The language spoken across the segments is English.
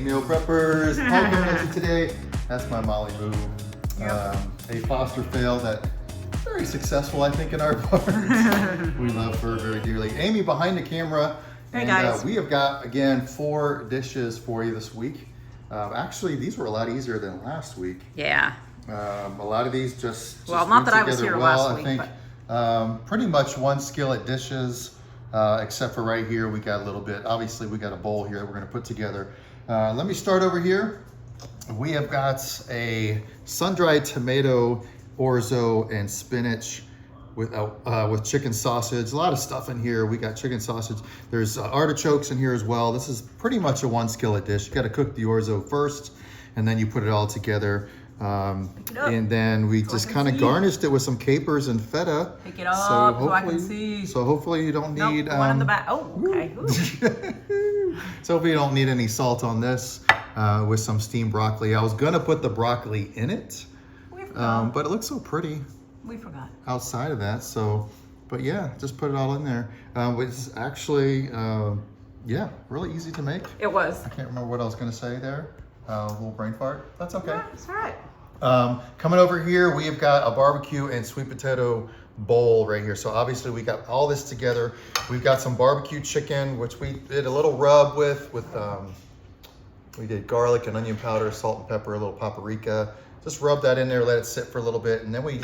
meal preppers. Hi, coming at you today. That's my Molly Moo. Yep. A foster fail that very successful, I think, in our parts. We love her very dearly. Amy behind the camera. Hey, and guys. We have got, again, 4 dishes for you this week. Actually, these were a lot easier than last week. Yeah. A lot of these just Well, not went that I was together here well. last week, I think pretty much 1 skillet dishes, except for right here we got a little bit. Obviously, we got a bowl here that we're going to put together. Let me start over here. We have got a sun-dried tomato orzo and spinach with chicken sausage. A lot of stuff in here. We got chicken sausage. There's artichokes in here as well. This is pretty much a 1 skillet dish. You got to cook the orzo first, and then you put it all together. And then we just kind of garnished it with some capers and feta. Pick it up so I can see. So hopefully you don't need one in the back. Oh, okay. So hopefully you don't need any salt on this with some steamed broccoli. I was gonna put the broccoli in it, but it looks so pretty. We forgot. Outside of that, so, but yeah, just put it all in there. It's actually, yeah, really easy to make. It was. I can't remember what I was gonna say there. A little brain fart. That's okay. Yeah, that's all right. Coming over here, we have got a barbecue and sweet potato bowl right here. So obviously we got all this together. We've got some barbecue chicken, which we did a little rub with we did garlic and onion powder, salt and pepper, a little paprika. Just rub that in there, let it sit for a little bit. And then we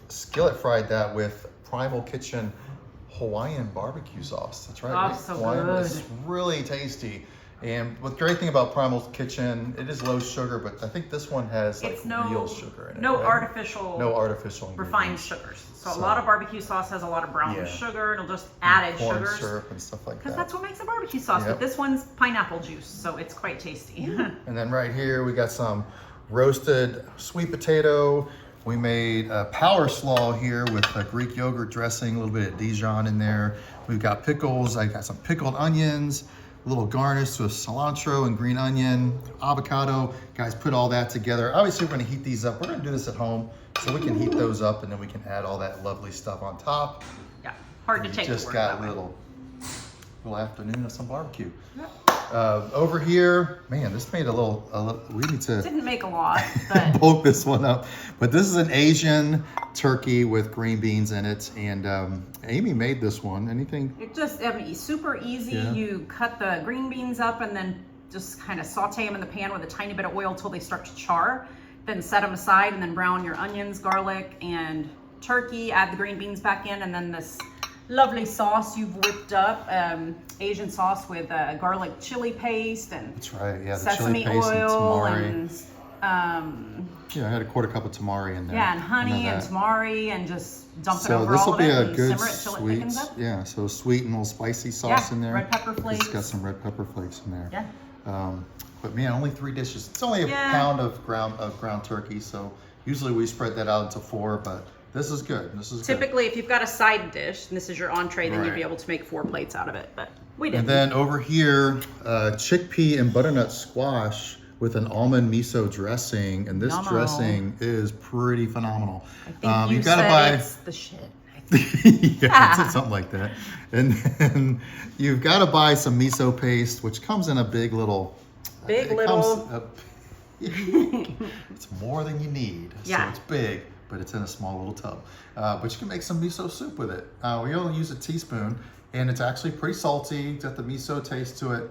skillet fried that with Primal Kitchen Hawaiian barbecue sauce. That's right. Oh, so good. It's really tasty. And the great thing about Primal Kitchen, it is low sugar, but I think this one has like real sugar in it. No right? artificial. No artificial refined sugars. So a lot of barbecue sauce has a lot of brown sugar, and it'll just added corn sugars. syrup and stuff like that. Because that's what makes a barbecue sauce. But this one's pineapple juice, so it's quite tasty. And then right here we got some roasted sweet potato. We made a power slaw here with a Greek yogurt dressing, a little bit of Dijon in there. We've got pickles. I got some pickled onions. A little garnish with cilantro and green onion, avocado. Guys, put all that together. Obviously, we're gonna heat these up. We're gonna do this at home, so we can heat those up, and then we can add all that lovely stuff on top. Yeah, hard to take. Just got a little afternoon of some barbecue. Yep. Over here, man, this made a little. We need to. Didn't make a lot, but bulk this one up. But this is an Asian turkey with green beans in it, and Amy made this one. Anything? It just, super easy. Yeah. You cut the green beans up and then just kind of saute them in the pan with a tiny bit of oil till they start to char. Then set them aside and then brown your onions, garlic, and turkey. Add the green beans back in, and then this lovely sauce you've whipped up, Asian sauce with garlic chili paste and That's right, yeah, the sesame chili paste oil and and yeah, I had a 1/4 cup of tamari in there. yeah, and honey and tamari, and just dump it So over this all will of be it a and good simmer it till it sweet, thickens up. yeah. So sweet and a little spicy sauce in there. Red pepper flakes. It's got some red pepper flakes in there. Yeah. But man, only 3 dishes. It's only a pound of ground turkey. So usually we spread that out into 4, but this is good. This is Typically, if you've got a side dish and this is your entree, then you'd Right. be able to make 4 plates out of it. But we didn't. And then over here, chickpea and butternut squash with an almond miso dressing, and this dressing is pretty phenomenal. I think you you've got to said buy. it's the shit. Yeah, something like that. And then you've got to buy some miso paste, which comes in a big little. It's more than you need. Yeah. So it's big, but it's in a small little tub. But you can make some miso soup with it. We only use a teaspoon, and it's actually pretty salty. It's got the miso taste to it.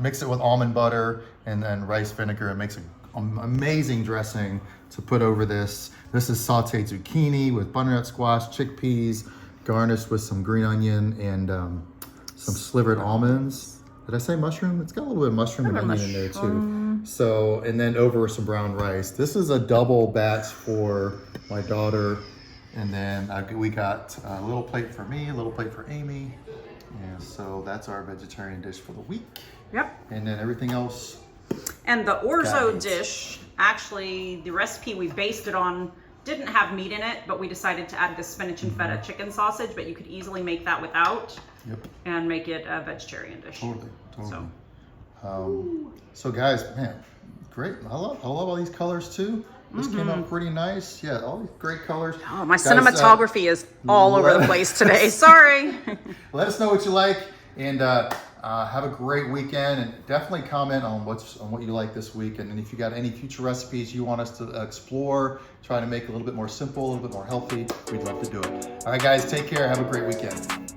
Mix it with almond butter and then rice vinegar. It makes an amazing dressing to put over this. This is sauteed zucchini with butternut squash, chickpeas, garnished with some green onion and some slivered almonds. Did I say mushroom? It's got a little bit of mushroom and onion in there too. So, and then over some brown rice. This is a double batch for my daughter. And then we got a little plate for me, a little plate for Amy. And so that's our vegetarian dish for the week. Yep. And then everything else. And the orzo dish, actually, the recipe we based it on didn't have meat in it, but we decided to add the spinach and feta chicken sausage, but you could easily make that without and make it a vegetarian dish. Totally. So guys, man, great. I love all these colors too. This came out pretty nice. Yeah, all these great colors. Oh, my cinematography is all over the place today. Sorry. Let us know what you like. And Have a great weekend, and definitely comment on what you like this week. And if you got any future recipes you want us to explore, try to make it a little bit more simple, a little bit more healthy, we'd love to do it. All right, guys, take care. Have a great weekend.